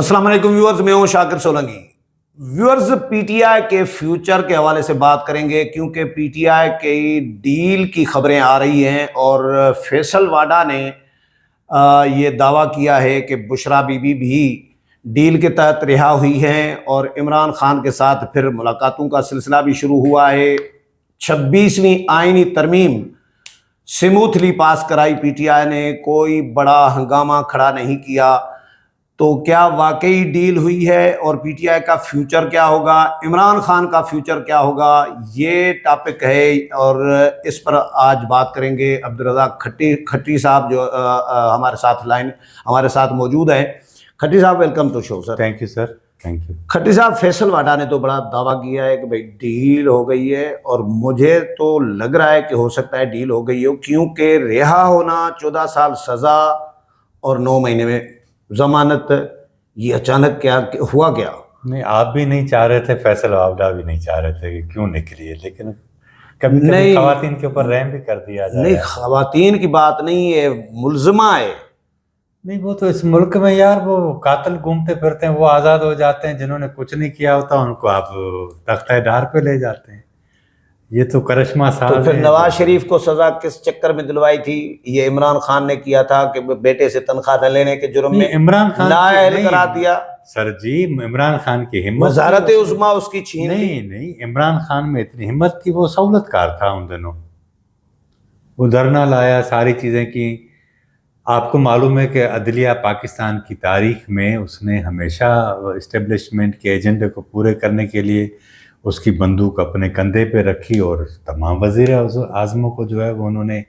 السلام علیکم ویورز، میں ہوں شاکر سولنگی۔ ویورز، پی ٹی آئی کے فیوچر کے حوالے سے بات کریں گے کیونکہ پی ٹی آئی کی ڈیل کی خبریں آ رہی ہیں اور فیصل واڈا نے یہ دعویٰ کیا ہے کہ بشرا بی بی بھی ڈیل کے تحت رہا ہوئی ہیں اور عمران خان کے ساتھ پھر ملاقاتوں کا سلسلہ بھی شروع ہوا ہے۔ 26ویں آئینی ترمیم سموتھلی پاس کرائی پی ٹی آئی نے، کوئی بڑا ہنگامہ کھڑا نہیں کیا۔ تو کیا واقعی ڈیل ہوئی ہے اور پی ٹی آئی کا فیوچر کیا ہوگا، عمران خان کا فیوچر کیا ہوگا، یہ ٹاپک ہے اور اس پر آج بات کریں گے۔ عبدالرزاق کھٹی صاحب جو ہمارے ساتھ موجود ہیں۔ کھٹی صاحب، welcome to show sir. Thank you sir, thank you. Khatti صاحب، فیصل واڈا نے تو بڑا دعویٰ کیا ہے کہ بھائی ڈیل ہو گئی ہے، اور مجھے تو لگ رہا ہے کہ ہو سکتا ہے ڈیل ہو گئی ہو، کیونکہ رہا ہونا، 14 سال سزا اور 9 مہینے میں ضمانت، یہ اچانک کیا ہوا؟ کیا نہیں، آپ بھی نہیں چاہ رہے تھے، فیصل واڈا بھی نہیں چاہ رہے تھے کہ کیوں نکلی ہے، لیکن کبھی کبھی خواتین کے اوپر رحم بھی کر دیا جائے۔ نہیں، خواتین کی بات نہیں ہے، ملزمہ ہے۔ نہیں، وہ تو اس ملک میں یار وہ قاتل گھومتے پھرتے ہیں، وہ آزاد ہو جاتے ہیں، جنہوں نے کچھ نہیں کیا ہوتا ان کو آپ تختہ ڈھار پہ لے جاتے ہیں۔ یہ تو کرشمہ صاحب تو پھر نواز شریف کو سزا کس چکر میں دلوائی تھی؟ یہ عمران خان نے کیا تھا کہ بیٹے سے تنخواہ نہ لینے کے جرم میں عمران خان نااہل کرا دیا۔ سر جی، عمران خان کی ہمت، وزارت عظمیٰ اس کی چھین لی۔ نہیں، عمران خان میں اتنی ہمت تھی، وہ سہولت کار تھا ان دنوں، وہ دھرنا لایا، ساری چیزیں کی۔ آپ کو معلوم ہے کہ عدلیہ پاکستان کی تاریخ میں اس نے ہمیشہ اسٹیبلشمنٹ کے ایجنڈے کو پورے کرنے کے لیے اس کی بندوق اپنے کندھے پہ رکھی، اور تمام وزیر اعظموں کو جو ہے وہ انہوں نے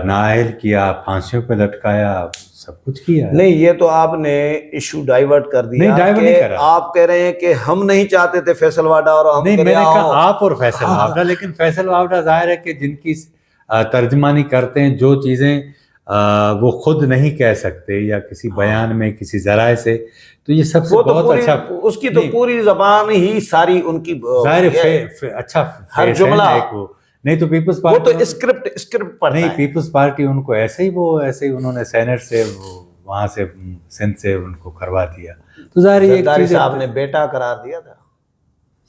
نااہل کیا، پھانسیوں پہ لٹکایا، سب کچھ کیا۔ نہیں، یہ تو آپ نے ایشو ڈائیورٹ کر دیا۔ نہیں، ڈائیورٹ نہیں کرا۔ آپ کہہ رہے ہیں کہ ہم نہیں چاہتے تھے فیصل واڈا، اور ہم نہیں، میں نے کہا آپ اور فیصل واڈا، لیکن فیصل واڈا ظاہر ہے کہ جن کی ترجمانی کرتے ہیں، جو چیزیں وہ خود نہیں کہہ سکتے یا کسی بیان میں کسی ذرائع سے، تو یہ سب سے بہت اچھا، اس کی تو پوری زبان ہی ساری ان کی ظاہر اچھا ہر جملہ نہیں تو پیپلز وہ پارٹی تو اسکرپٹ پر نہیں، پیپلز پارٹی ان کو ایسے ہی انہوں نے سینٹ سے وہاں سے سندھ سے ان کو کروا دیا، تو ظاہر یہ زرداری صاحب نے بیٹا قرار دیا تھا۔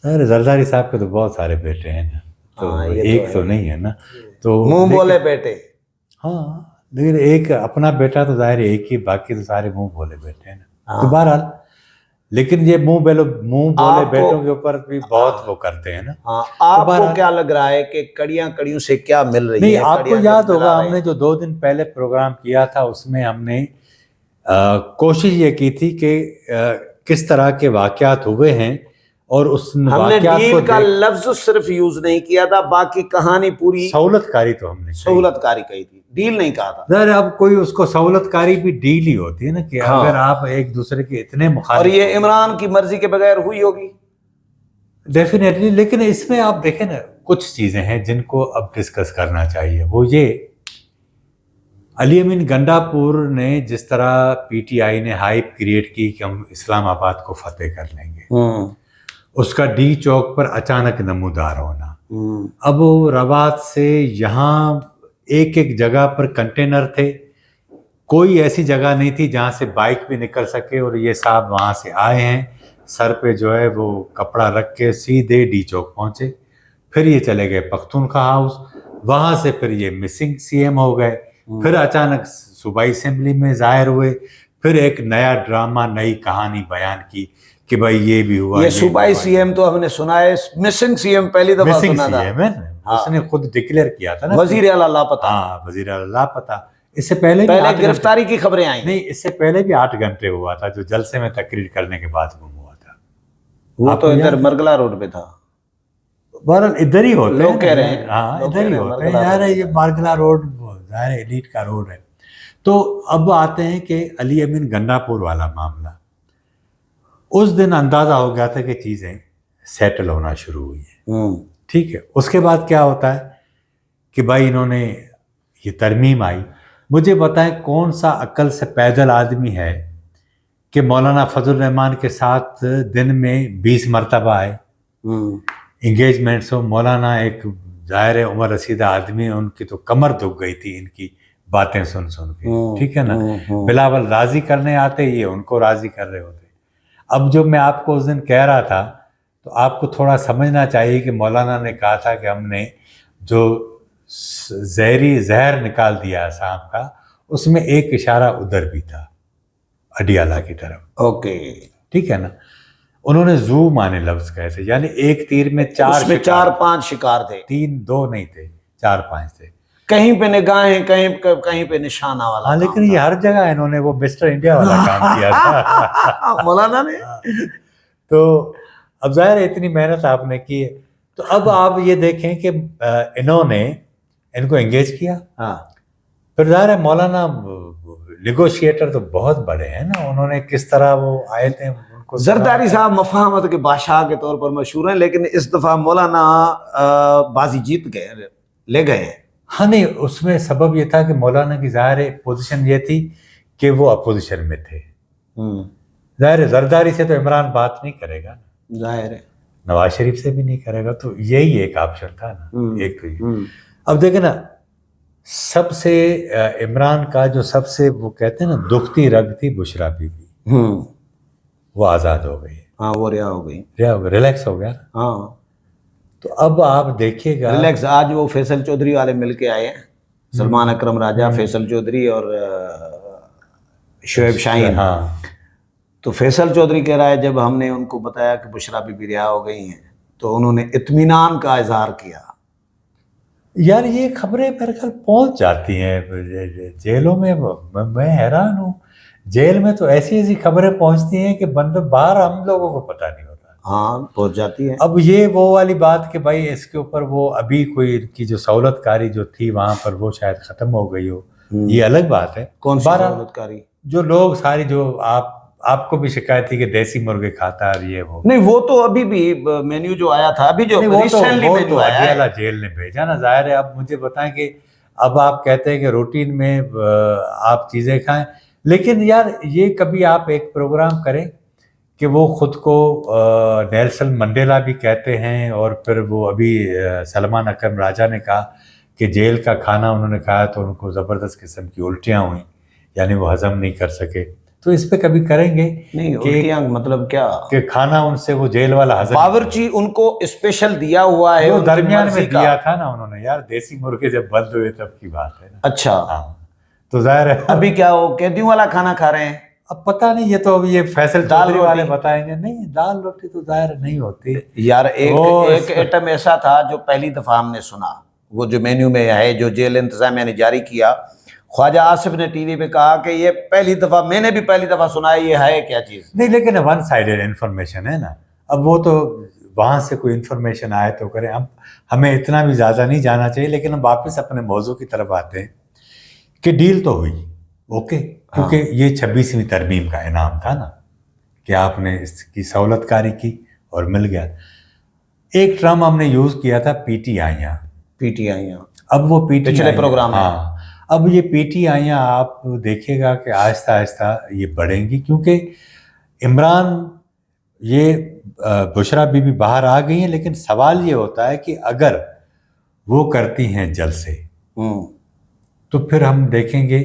ظاہر زرداری صاحب کے تو بہت سارے بیٹے ہیں نا، تو ایک تو نہیں ہے نا، تو منہ بولے بیٹے۔ ہاں، لیکن ایک اپنا بیٹا تو ظاہر ایک ہی، باقی تو سارے منہ بولے بیٹے ہیں نا، تو بہرحال لیکن یہ منہ بولے بیٹوں کے اوپر بھی بہت وہ کرتے ہیں نا۔ آپ کو کیا لگ رہا ہے کہ کڑیوں سے کیا مل رہی ہے؟ نہیں، آپ کو یاد ہوگا ہم نے جو 2 دن پہلے پروگرام کیا تھا، اس میں ہم نے کوشش یہ کی تھی کہ کس طرح کے واقعات ہوئے ہیں، اور اس ہم نے ڈیل کا لفظ صرف یوز نہیں کیا تھا، باقی کہانی پوری سہولت کاری تو ہم نے سہولت کاری کہی تھی، ڈیل نہیں کہا تھا۔ ظاہر اب کوئی اس کو سہولت کاری بھی ڈیل ہی ہوتی ہے نا، کہ اگر آپ ایک دوسرے کے اتنے مخالف، اور یہ عمران کی مرضی کے بغیر ہوئی ہوگی ڈیفینیٹلی۔ لیکن اس میں آپ دیکھیں نا، کچھ چیزیں ہیں جن کو اب ڈسکس کرنا چاہیے، وہ یہ علی امین گنڈا پور نے جس طرح پی ٹی آئی نے ہائپ کریٹ کی کہ ہم اسلام آباد کو فتح کر لیں گے، اس کا ڈی چوک پر اچانک نمودار ہونا، اب روات سے یہاں ایک جگہ پر کنٹینر تھے، کوئی ایسی جگہ نہیں تھی جہاں سے بائک بھی نکل سکے، اور یہ صاحب وہاں سے آئے ہیں، سر پہ جو ہے وہ کپڑا رکھ کے سیدھے ڈی چوک پہنچے، پھر یہ چلے گئے پختونخوا ہاؤس، وہاں سے پھر یہ مسنگ سی ایم ہو گئے، پھر اچانک صوبائی اسمبلی میں ظاہر ہوئے، پھر ایک نیا ڈرامہ، نئی کہانی بیان کی کہ بھائی یہ بھی ہوا۔ یہ صوبائی سی ایم تو ہم نے سنا ہے، مسنگ سی ایم پہلی دفعہ سنا تھا، اس نے خود ڈکلیئر کیا تھا نا، وزیر اعلیٰ لاپتہ۔ ہاں، وزیر اعلیٰ لاپتہ۔ اس سے پہلے گرفتاری کی خبریں آئیں، نہیں، اس سے پہلے بھی 8 گھنٹے ہوا تھا، جو جلسے میں تقریر کرنے کے بعد گم ہوا تھا، وہ تو ادھر مرگلا روڈ پہ تھا۔ بہرحال ادھر ہی ہوتے ہیں، لوگ کہہ رہے ہیں، ہاں ادھر ہی ہوتے ہیں یار، یہ مارگلا روڈ ظاہر ایلیٹ کا روڈ ہے۔ تو اب آتے ہیں کہ علی امین گنڈا پور والا معاملہ، اس دن اندازہ ہو گیا تھا کہ چیزیں سیٹل ہونا شروع ہوئی ہیں، ٹھیک ہے۔ اس کے بعد کیا ہوتا ہے کہ بھائی انہوں نے یہ ترمیم آئی، مجھے بتائیں کون سا عقل سے پیدل آدمی ہے کہ مولانا فضل الرحمان کے ساتھ دن میں 20 مرتبہ آئے، انگیجمنٹس ہو، مولانا ایک ظاہر عمر رسیدہ آدمی، ان کی تو کمر دکھ گئی تھی ان کی باتیں سن کے، ٹھیک ہے نا، بلاول راضی کرنے آتے، یہ ان کو راضی کر رہے ہوتے، اب جو میں آپ کو اس دن کہہ رہا تھا تو آپ کو تھوڑا سمجھنا چاہیے کہ مولانا نے کہا تھا کہ ہم نے جو زہر نکال دیا سانپ کا، اس میں ایک اشارہ ادھر بھی تھا اڈیالہ کی طرف. اوکے ٹھیک ہے نا. انہوں نے زو مانے لفظ کہے تھے، یعنی ایک تیر میں اس میں 4-5 شکار تھے، 3-2 نہیں تھے، 4-5 تھے. کہیں پہ نگاہیں، کہیں پہ نشانہ والا. ہاں لیکن یہ ہر جگہ انہوں نے وہ مسٹر انڈیا والا کام کیا تھا مولانا نے. تو اب ظاہر ہے اتنی محنت آپ نے کی ہے، تو اب آپ یہ دیکھیں کہ انہوں نے ان کو انگیج کیا. ہاں پھر ظاہر ہے مولانا نیگوشیٹر تو بہت بڑے ہیں نا، انہوں نے کس طرح وہ آئے تھے. زرداری صاحب مفاہمت کے بادشاہ کے طور پر مشہور ہیں، لیکن اس دفعہ مولانا بازی جیت گئے، لے گئے ہیں. ہاں نہیں، اس میں سبب یہ تھا کہ مولانا کی ظاہر پوزیشن یہ تھی کہ وہ اپوزیشن میں تھے. ظاہر زرداری سے تو عمران بات نہیں کرے گا، ظاہر ہے نواز شریف سے بھی نہیں کرے گا، تو یہی ایک آپشن تھا نا. ایک تو یہ اب دیکھیں نا، سب سے عمران کا جو سب سے وہ کہتے ہیں نا دکھتی رگ تھی بشرا بی بی، وہ آزاد ہو گئی. ہاں وہ رہا ہو گئی، ریلیکس ہو گیا. ہاں تو اب آپ دیکھیے گا ریلیکس. آج وہ فیصل چودھری والے مل کے آئے ہیں، سلمان اکرم راجہ، فیصل چودھری اور شعیب شاہین. ہاں تو فیصل چودھری کہہ رہا ہے جب ہم نے ان کو بتایا کہ بشرا بی بی رہا ہو گئی ہیں تو انہوں نے اطمینان کا اظہار کیا. یار یہ خبریں میرے خیال پہنچ جاتی ہیں جیلوں میں. میں حیران ہوں، جیل میں تو ایسی ایسی خبریں پہنچتی ہیں کہ بندے باہر ہم لوگوں کو پتہ نہیں ہوتا. ہاں پہنچ جاتی ہے. اب یہ وہ والی بات کہ بھائی اس کے اوپر وہ ابھی کوئی ان کی جو سہولت کاری جو تھی وہاں پر وہ شاید ختم ہو گئی ہو، یہ الگ بات ہے. کون سی سہولت کاری؟ جو لوگ ساری جو آپ کو بھی شکایت تھی کہ دیسی مرغے کھاتا ہے یہ وہ. نہیں وہ تو ابھی بھی مینیو جو آیا تھا ابھی جو ریسنٹلی مینیو آیا ہے اڈیالہ جیل نے بھیجا نا. ظاہر ہے اب مجھے بتائیں کہ اب آپ کہتے ہیں کہ روٹین میں آپ چیزیں کھائیں، لیکن یار یہ کبھی آپ ایک پروگرام کریں کہ وہ خود کو نیلسن منڈیلا بھی کہتے ہیں، اور پھر وہ ابھی سلمان اکرم راجہ نے کہا کہ جیل کا کھانا انہوں نے کھایا تو ان کو زبردست قسم کی الٹیاں ہوئیں، یعنی وہ ہضم نہیں کر سکے. تو اس پہ کبھی کریں گے نہیں الٹیاں مطلب کیا کہ کھانا ان سے وہ جیل والا ہضم. باورچی ان کو اسپیشل دیا ہوا ہے، وہ درمیان میں دیا تھا نا انہوں نے. یار دیسی مرغے جب بند ہوئے تب کی بات ہے نا. اچھا ہاں تو ظاہر ہے ابھی کیا وہ قیدیوں والا کھانا کھا رہے ہیں؟ اب پتہ نہیں، یہ تو اب یہ فیصل چودھری والے بتائیں گے. نہیں دال روٹی تو ظاہر نہیں ہوتی یار. ایک ایٹم ایسا تھا جو پہلی دفعہ ہم نے سنا، وہ جو مینیو میں ہے جو جیل انتظامیہ نے جاری کیا. خواجہ آصف نے ٹی وی پہ کہا کہ یہ پہلی دفعہ، میں نے بھی پہلی دفعہ سنا ہے، یہ ہے کیا چیز؟ نہیں لیکن ون سائیڈڈ انفارمیشن ہے نا. اب وہ تو وہاں سے کوئی انفارمیشن آئے تو کریں، اب ہمیں اتنا بھی زیادہ نہیں جانا چاہیے. لیکن ہم واپس اپنے موضوع کی طرف آتے ہیں کہ ڈیل تو ہوئی اوکے، کیونکہ یہ 26ویں ترمیم کا انعام تھا نا کہ آپ نے اس کی سہولت کاری کی اور مل گیا. ایک ٹرم ہم نے یوز کیا تھا پی ٹی آئیاں. پی ٹی آئیاں اب وہ پی ٹی پچھلے پروگرام میں. ہاں اب یہ پی ٹی آئیاں آپ دیکھے گا کہ آہستہ آہستہ یہ بڑھیں گی، کیونکہ عمران یہ بشرا بی بی باہر آ گئی ہیں. لیکن سوال یہ ہوتا ہے کہ اگر وہ کرتی ہیں جلسے تو پھر ہم دیکھیں گے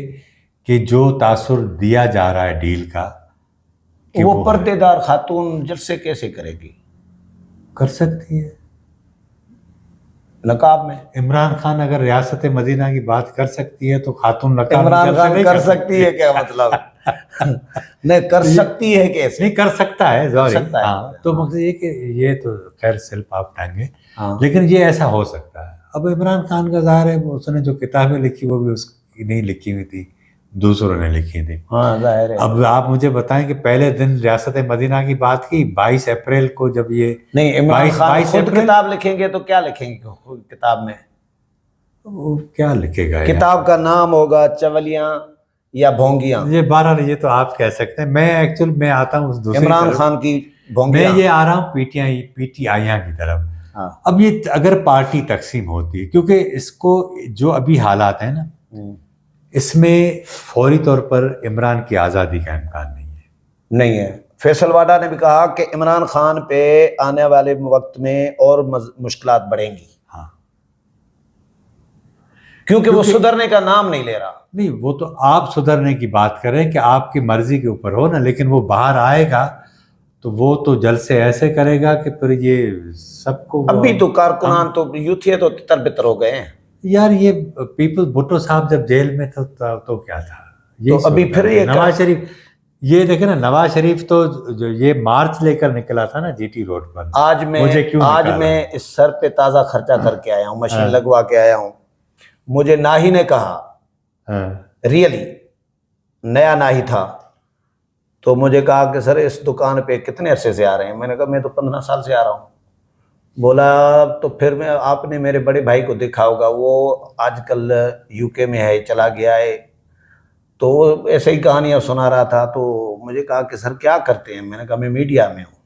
کہ جو تاثر دیا جا رہا ہے ڈیل کا، وہ پردے دار خاتون جلسے کیسے کرے گی؟ کر سکتی ہے نقاب میں. عمران خان اگر ریاست مدینہ کی بات کر سکتی ہے تو خاتون نقاب عمران خان کر سکتی ہے کیا مطلب؟ نہیں کر سکتی ہے کیسے؟ نہیں کر سکتا ہے ظاہر. ہاں تو مقصد یہ کہ یہ تو خیر سلپ آف ٹنگ ہے، لیکن یہ ایسا ہو سکتا ہے. اب عمران خان کا ظاہر ہے اس نے جو کتابیں لکھی وہ بھی اس کی نہیں لکھی ہوئی تھی، دوسروں نے لکھی تھی. ہاں ظاہر ہے. اب آپ مجھے بتائیں کہ پہلے دن ریاست مدینہ کی بات کی 22 اپریل کو، جب یہ نہیں عمران خان خود کتاب لکھیں گے تو کیا لکھیں گے کتاب میں؟ وہ کیا لکھے گا؟ کتاب کا نام ہوگا چولیاں یا بھونگیاں. یہ بہرحال یہ تو آپ کہہ سکتے ہیں. میں آتا ہوں اس دوسری عمران خان کی میں یہ آ رہا ہوں پی ٹی آئیاں کی طرف. اب یہ اگر پارٹی تقسیم ہوتی ہے، کیونکہ اس کو جو ابھی حالات ہیں نا اس میں فوری طور پر عمران کی آزادی کا امکان نہیں ہے. فیصل واڈا نے بھی کہا کہ عمران خان پہ آنے والے وقت میں اور مشکلات بڑھیں گی. ہاں کیونکہ وہ سدھرنے کا نام نہیں لے رہا. نہیں وہ تو آپ سدھرنے کی بات کریں کہ آپ کی مرضی کے اوپر ہو نا، لیکن وہ باہر آئے گا تو وہ تو جلد سے ایسے کرے گا کہ پھر یہ سب کو ابھی تو کارکنان تو یوتھیے تو تر بتر ہو گئے ہیں یار. یہ پیپل بھٹو صاحب جب جیل میں تھا تو کیا تھا یہ تو ابھی پھر یہ نواز شریف. یہ دیکھیں نا نواز شریف تو جو یہ مارچ لے کر نکلا تھا نا جی ٹی روڈ پر, آج میں اس سر پہ تازہ خرچہ کر کے آیا ہوں, مشین لگوا کے آیا ہوں. مجھے ناہی نے کہا, ریئلی نیا ناہی تھا, تو مجھے کہا کہ سر اس دکان پہ کتنے عرصے سے آ رہے ہیں؟ میں نے کہا میں تو 15 سال سے آ رہا ہوں. بولا تو پھر آپ نے میرے بڑے بھائی کو دیکھا ہوگا, وہ آج کل یو کے میں ہے, چلا گیا ہے, تو وہ ایسے ہی کہانیاں سنا رہا تھا. تو مجھے کہا کہ سر کیا کرتے ہیں؟ میں نے کہا میں میڈیا میں ہوں.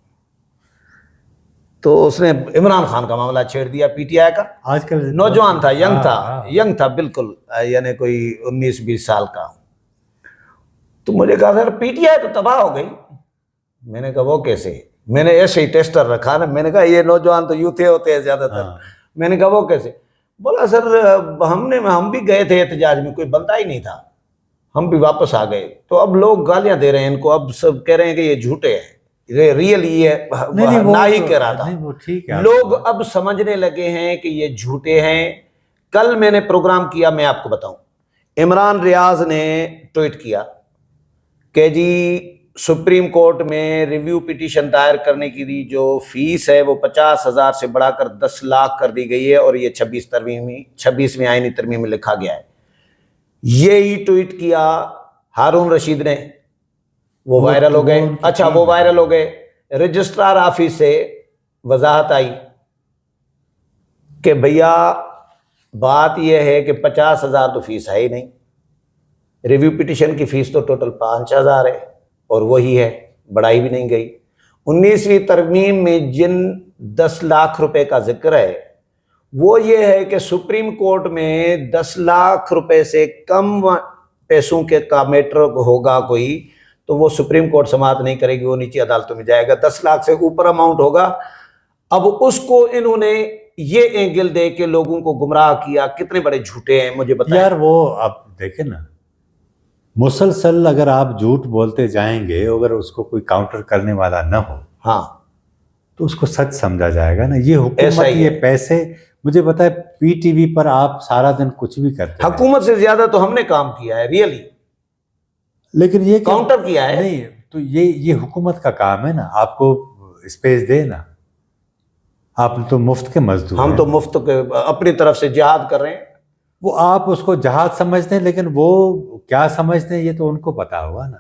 تو اس نے عمران خان کا معاملہ چھیڑ دیا, پی ٹی آئی کا. آج کل نوجوان تھا, ینگ تھا بالکل, یعنی کوئی 19-20 سال کا. تو مجھے کہا سر پی ٹی آئی تو تباہ ہو گئی. میں نے کہا وہ کیسے؟ میں نے ایسے ہی ٹیسٹر رکھا نا, میں نے کہا یہ نوجوان تو یوتھے ہوتے ہیں زیادہ تر. میں نے کہا وہ کیسے؟ بولا سر ہم بھی گئے تھے احتجاج میں, کوئی بنتا ہی نہیں تھا, ہم بھی واپس آ گئے. تو اب لوگ گالیاں دے رہے ہیں ان کو, اب سب کہہ رہے ہیں کہ یہ جھوٹے ہیں, ریئل یہ نہ ہی کہہ رہا تھا. لوگ اب سمجھنے لگے ہیں کہ یہ جھوٹے ہیں. کل میں نے پروگرام کیا, میں آپ کو بتاؤں, عمران ریاض نے ٹویٹ کیا کہ جی سپریم کورٹ میں ریویو پٹیشن دائر کرنے کی جو فیس ہے وہ 50,000 سے بڑھا کر 10 لاکھ کر دی گئی ہے, اور یہ 26ویں آئینی ترمیم میں لکھا گیا ہے. یہی ٹویٹ کیا ہارون رشید نے, وہ وائرل ہو گئے. اچھا وہ وائرل ہو گئے. رجسٹرار آفس سے وضاحت آئی کہ بھیا بات یہ ہے کہ 50,000 تو فیس ہے ہی نہیں, ریویو پٹیشن کی فیس تو ٹوٹل 5,000 ہے, اور وہی ہے, بڑھائی بھی نہیں گئی. 19ویں ترمیم میں جن 10 لاکھ روپے کا ذکر ہے وہ یہ ہے کہ سپریم کورٹ میں 10 لاکھ روپے سے کم پیسوں کے کا میٹر ہوگا کوئی, تو وہ سپریم کورٹ سماعت نہیں کرے گی, وہ نیچی عدالتوں میں جائے گا. 10 لاکھ سے اوپر اماؤنٹ ہوگا. اب اس کو انہوں نے یہ اینگل دے کے لوگوں کو گمراہ کیا. کتنے بڑے جھوٹے ہیں مجھے بتائیں یار. وہ اب دیکھیں نا, مسلسل اگر آپ جھوٹ بولتے جائیں گے, اگر اس کو کوئی کاؤنٹر کرنے والا نہ ہو, ہاں, تو اس کو سچ سمجھا جائے گا نا. یہ حکومت یہ پیسے, مجھے بتائے پی ٹی وی پر آپ سارا دن کچھ بھی کرتے ہیں. حکومت سے زیادہ تو ہم نے کام کیا ہے ریئلی, لیکن یہ کاؤنٹر کیا ہے نہیں. تو یہ حکومت کا کام ہے نا, آپ کو اسپیس دے نا. آپ تو مفت کے مزدور, ہم تو مفت کے اپنی طرف سے جہاد کر رہے ہیں. وہ آپ اس کو جہاد سمجھتے ہیں, لیکن وہ کیا سمجھتے ہیں یہ تو ان کو پتا ہوگا نا.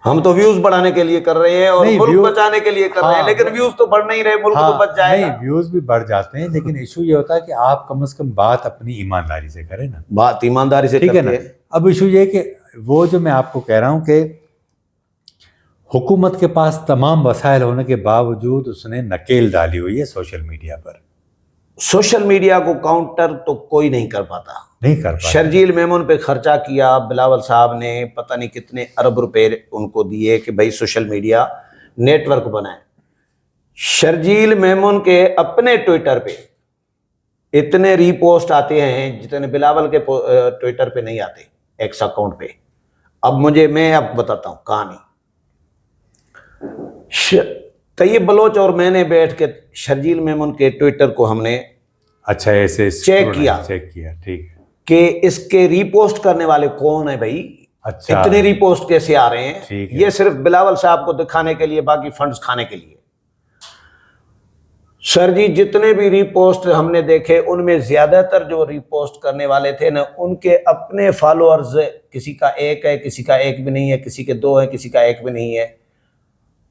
ہم تو ویوز بڑھانے کے لیے کر رہے ہیں اور ملک بچانے کے لیے کر رہے ہیں, لیکن ویوز تو بڑھ نہیں رہے, ملک تو بچ جائے گا. نہیں, ویوز بھی بڑھ جاتے ہیں, لیکن ایشو یہ ہوتا ہے کہ آپ کم از کم بات اپنی ایمانداری سے کریں نا. بات ایمانداری سے کرتے ہیں. اب ایشو یہ کہ وہ جو میں آپ کو کہہ رہا ہوں کہ حکومت کے پاس تمام وسائل ہونے کے باوجود اس نے نکیل ڈالی ہوئی ہے سوشل میڈیا پر. سوشل میڈیا کو کاؤنٹر تو کوئی نہیں کر پاتا. شرجیل میمون پہ خرچہ کیا بلاول صاحب نے, پتہ نہیں کتنے ارب روپے ان کو دیے کہ بھائی سوشل میڈیا نیٹ ورک بنائے. شرجیل میمون کے اپنے ٹویٹر پہ اتنے ری پوسٹ آتے ہیں جتنے بلاول کے ٹویٹر پہ نہیں آتے, ایکس اکاؤنٹ پہ. اب میں آپ کو بتاتا ہوں کہانی. طیب بلوچ اور میں نے بیٹھ کے شرجیل میمون کے ٹویٹر کو ہم نے اچھا ایسے چیک کیا, ٹھیک ہے, کہ اس کے ری پوسٹ کرنے والے کون ہیں بھائی. اچھا اتنے ری پوسٹ کیسے آ رہے ہیں؟ یہ صرف بلاول صاحب کو دکھانے کے لیے, باقی فنڈز کھانے کے لیے. سر جی جتنے بھی ری پوسٹ ہم نے دیکھے ان میں زیادہ تر جو ری پوسٹ کرنے والے تھے نا, ان کے اپنے فالوورز کسی کا 1 ہے, کسی کا 1 بھی نہیں ہے, کسی کے 2 ہے, کسی کا 1 بھی نہیں ہے.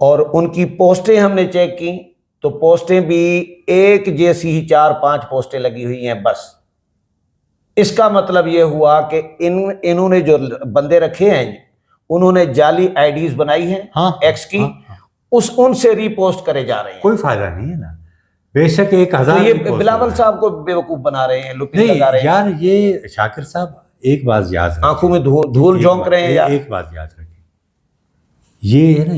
اور ان کی پوسٹیں ہم نے چیک کی تو پوسٹیں بھی ایک جیسی ہی 4-5 پوسٹیں لگی ہوئی ہیں بس. اس کا مطلب یہ ہوا کہ انہوں نے جو بندے رکھے ہیں انہوں نے جعلی آئی ڈیز بنائی ہیں ایکس کی, ان سے ری پوسٹ کرے جا رہے ہیں. کوئی فائدہ نہیں ہے نا. بے شک 1000 یہ بلاول صاحب کو بیوقوف بنا رہے ہیں, لپی لگا رہے ہیں. یار یہ شاکر صاحب ایک بات یاد رکھیں, آنکھوں میں دھول جھونک رہے ہیں. ایک بات یاد رکھیں, یہ ہے نا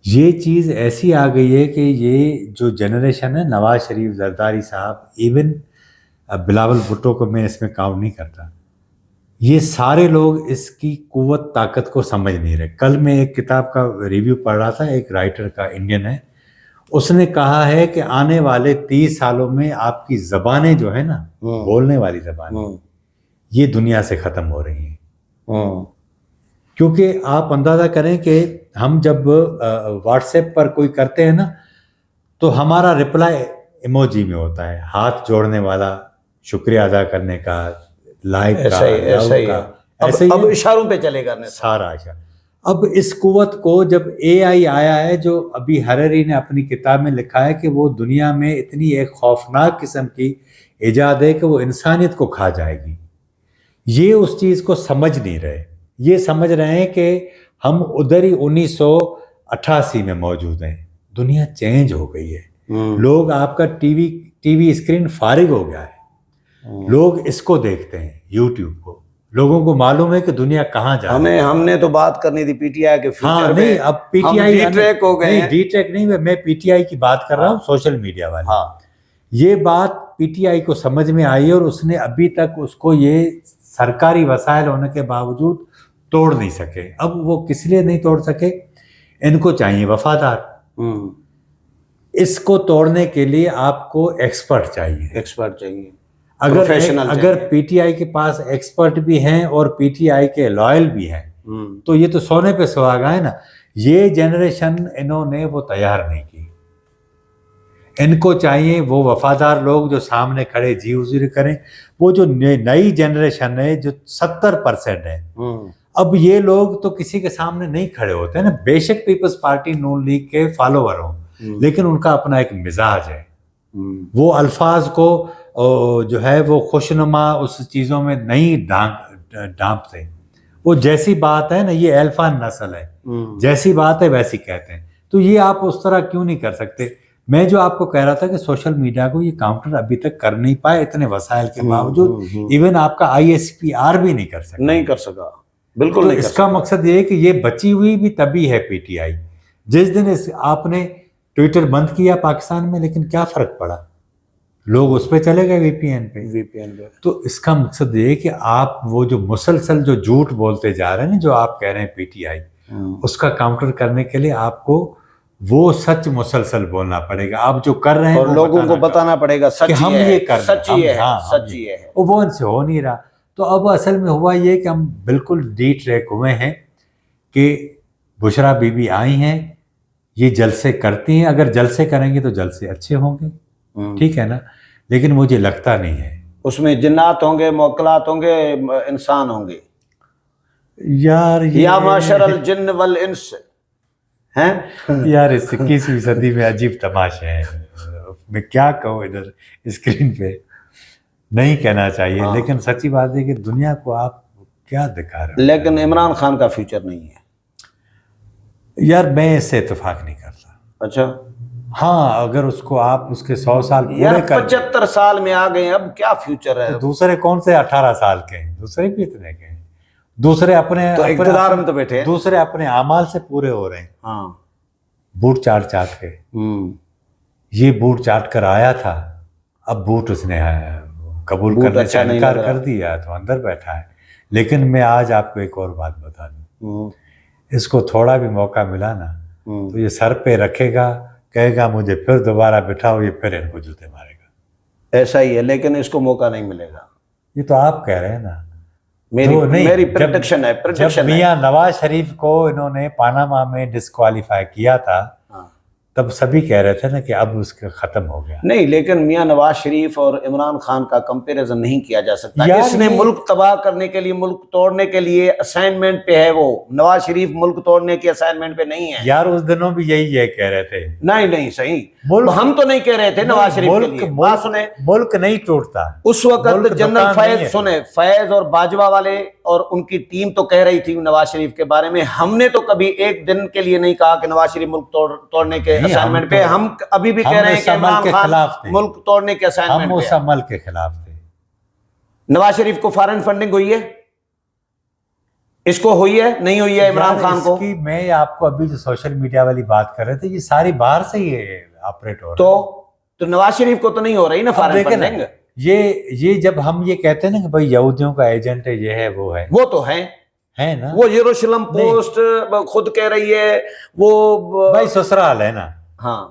یہ چیز ایسی آ گئی ہے کہ یہ جو جنریشن ہے, نواز شریف, زرداری صاحب, ایون بلاول بھٹو کو میں اس میں کاؤنٹ نہیں کرتا, یہ سارے لوگ اس کی قوت طاقت کو سمجھ نہیں رہے. کل میں ایک کتاب کا ریویو پڑھ رہا تھا, ایک رائٹر کا, انڈین ہے, اس نے کہا ہے کہ آنے والے 30 سالوں میں آپ کی زبانیں جو ہے نا, بولنے والی زبانیں, یہ دنیا سے ختم ہو رہی ہیں. کیونکہ آپ اندازہ کریں کہ ہم جب واٹس ایپ پر کوئی کرتے ہیں نا, تو ہمارا رپلائی ایموجی میں ہوتا ہے, ہاتھ جوڑنے والا, شکریہ ادا کرنے کا, لائک کا, ایسے اب اشاروں پہ چلے گا سارا اشارہ. اب اس قوت کو جب اے آئی آیا ہے, جو ابھی ہریری نے اپنی کتاب میں لکھا ہے کہ وہ دنیا میں اتنی ایک خوفناک قسم کی ایجاد ہے کہ وہ انسانیت کو کھا جائے گی. یہ اس چیز کو سمجھ نہیں رہے. یہ سمجھ رہے ہیں کہ ہم ادھر ہی 1988 میں موجود ہیں. دنیا چینج ہو گئی ہے. لوگ, آپ کا ٹی وی اسکرین فارغ ہو گیا ہے. لوگ اس کو دیکھتے ہیں, یوٹیوب کو. لوگوں کو معلوم ہے کہ دنیا کہاں جا رہی ہے. ہم نے تو بات کرنی تھی پی ٹی آئی کے فیوچر نہیں, اب P T I de track ہو گئے. ڈی ٹریک نہیں, میں پی ٹی آئی کی بات کر رہا ہوں, سوشل میڈیا والی. یہ بات پی ٹی آئی کو سمجھ میں آئی, اور اس نے ابھی تک اس کو یہ سرکاری وسائل ہونے کے باوجود توڑ نہیں سکے. اب وہ کس لیے نہیں توڑ سکے؟ ان کو چاہیے وفادار. اس کو توڑنے کے لیے آپ کو ایکسپرٹ چاہیے. اگر پی ٹی آئی کے پاس ایکسپرٹ بھی ہیں اور پی ٹی آئی کے لائل بھی ہیں, تو یہ تو سونے پہ سہاگا ہے نا. یہ جنریشن انہوں نے وہ تیار نہیں کی. ان کو چاہیے وہ وفادار لوگ جو سامنے کھڑے جی حضور کریں. وہ جو نئی جنریشن ہے جو 70% ہے, اب یہ لوگ تو کسی کے سامنے نہیں کھڑے ہوتے ہیں نا. بے شک پیپلز پارٹی نون لیگ کے فالوور ہوں, لیکن ان کا اپنا ایک مزاج ہے. وہ الفاظ کو جو ہے وہ خوشنما اس چیزوں میں نہیں ڈھانپتے. وہ جیسی بات ہے نا, یہ الفا نسل ہے, جیسی بات ہے ویسی کہتے ہیں. تو یہ آپ اس طرح کیوں نہیں کر سکتے؟ میں جو آپ کو کہہ رہا تھا کہ سوشل میڈیا کو یہ کاؤنٹر ابھی تک کر نہیں پائے اتنے وسائل کے باوجود. ایون آپ کا ISPR بھی نہیں کر سکا. بالکل نہیں. اس کا مقصد یہ ہے کہ یہ بچی ہوئی بھی تبھی ہے پی ٹی آئی. جس دن آپ نے ٹویٹر بند کیا پاکستان میں, لیکن کیا فرق پڑا؟ لوگ اس پہ چلے گئے وی پی این پہ. تو اس کا مقصد یہ ہے کہ آپ وہ جو مسلسل جو جھوٹ بولتے جا رہے ہیں, جو آپ کہہ رہے ہیں پی ٹی آئی, اس کا کاؤنٹر کرنے کے لیے آپ کو وہ سچ مسلسل بولنا پڑے گا. آپ جو کر رہے ہیں اور لوگوں کو بتانا پڑے گا کہ ہم یہ کر رہے ہیں, وہ ان سے ہو نہیں رہا. تو اب اصل میں ہوا یہ کہ ہم بالکل ڈی ٹریک ہوئے ہیں کہ بشرا بی بی آئی ہیں, یہ جلسے کرتی ہیں. اگر جلسے کریں گے تو جلسے اچھے ہوں گے, ٹھیک ہے نا. لیکن مجھے لگتا نہیں ہے اس میں جنات ہوں گے, موکلات ہوں گے, انسان ہوں گے. یار یا معاشر الجن والانس ہیں یار, اس 21ویں صدی میں عجیب تماشے ہیں. میں کیا کہوں, ادھر اسکرین پہ نہیں کہنا چاہیے, لیکن سچی بات ہے کہ دنیا کو آپ کیا دکھا رہے ہیں. لیکن عمران خان کا فیوچر نہیں ہے یار, میں اس سے اتفاق نہیں کرتا. اچھا ہاں, اگر اس کو آپ اس کے 100 سال پورے کر 75 سال میں آ گئے, اب کیا فیوچر ہے؟ دوسرے کون سے 18 سال کے ہیں؟ دوسرے بھی اتنے کے ہیں. دوسرے اپنے اقتدار میں تو بیٹھے ہیں, دوسرے اپنے اعمال سے پورے ہو رہے ہیں. ہاں, بوٹ چاٹ کے. یہ بوٹ چاٹ کر آیا تھا, اب بوٹ اس نے قبول کرنے سے انکار کر دیا تو اندر بیٹھا ہے. لیکن میں آج آپ کو ایک اور بات بتا دوں, اس کو تھوڑا بھی موقع ملا نا تو یہ سر پہ رکھے گا, کہے گا مجھے پھر دوبارہ بٹھاؤ, یہ پھر ان کو جوتے مارے گا. ایسا ہی ہے, لیکن اس کو موقع نہیں ملے گا. یہ تو آپ کہہ رہے ہیں نا, میری پریڈکشن ہے. جب میاں نواز شریف کو انہوں نے پاناما میں ڈسکوالیفائی کیا تھا, تب سبھی کہہ رہے تھے نا کہ اب اس کا ختم ہو گیا. نہیں, لیکن میاں نواز شریف اور عمران خان کا کمپیریزن نہیں کیا جا سکتا. اس نے ملک تباہ کرنے کے لیے, ملک توڑنے کے لیے اسائنمنٹ پہ ہے. وہ نواز شریف ملک توڑنے کے اسائنمنٹ پہ نہیں ہے. یار اس دنوں بھی یہی کہہ رہے تھے. نہیں صحیح, ہم تو نہیں کہہ رہے تھے نواز شریف کے لیے. بات سنیں, ملک نہیں ٹوٹتا. اس وقت جنرل فیض اور باجوہ والے اور ان کی ٹیم تو کہہ رہی تھی نواز شریف کے بارے میں. ہم نے تو کبھی ایک دن کے لیے نہیں کہا کہ نواز شریف ملک توڑنے کے اسائنمنٹ پہ. ہم ابھی بھی کہہ رہے ہیں کہ عمران خان ملک توڑنے کے اسائنمنٹ پہ. ہم اس عمل کے خلاف تھے. نواز شریف کو فارن فنڈنگ ہوئی ہے, اس کو ہوئی ہے نہیں ہوئی ہے عمران خان کو. میں آپ کو ابھی جو سوشل میڈیا والی بات کر رہے تھے, یہ ساری باہر سے ہی آپریٹ ہو رہا ہے. تو نواز شریف کو تو نہیں ہو رہی نا فارن فنڈنگ. یہ جب ہم یہ کہتے ہیں نا کہ بھائی یہودیوں کا ایجنٹ ہے، یہ ہے وہ تو ہے نا، وہ یروشلم پوسٹ خود کہہ رہی ہے وہ بھائی سسرال ہے نا. ہاں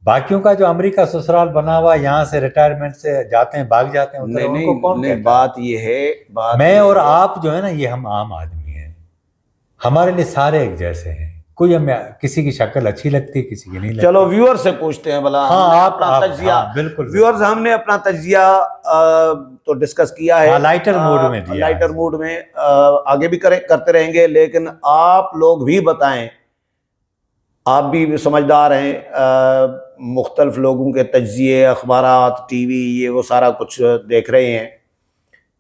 باقیوں کا جو امریکہ سسرال بنا ہوا، یہاں سے ریٹائرمنٹ سے جاتے ہیں، بھاگ جاتے ہیں، ان کو کون کہتا ہے؟ بات یہ ہے، میں اور آپ جو ہے نا، یہ ہم عام آدمی ہیں، ہمارے لیے سارے ایک جیسے ہیں، کوئی ہمیں کسی کی شکل اچھی لگتی، کسی کی نہیں لگتی. چلو ویور سے پوچھتے ہیں بھلا. ہاں اپنا تجزیہ، بالکل ویورز ہم نے اپنا تجزیہ تو ڈسکس کیا ہے، لائٹر موڈ میں دیا، لائٹر موڈ میں آگے بھی کرتے رہیں گے، لیکن آپ لوگ بھی بتائیں، آپ بھی سمجھدار ہیں، مختلف لوگوں کے تجزیے، اخبارات، ٹی وی، یہ وہ سارا کچھ دیکھ رہے ہیں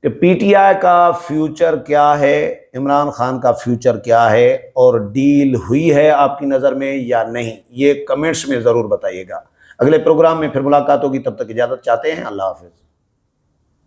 کہ پی ٹی آئی کا فیوچر کیا ہے، عمران خان کا فیوچر کیا ہے، اور ڈیل ہوئی ہے آپ کی نظر میں یا نہیں، یہ کمنٹس میں ضرور بتائیے گا. اگلے پروگرام میں پھر ملاقات ہوگی، تب تک اجازت چاہتے ہیں. اللہ حافظ.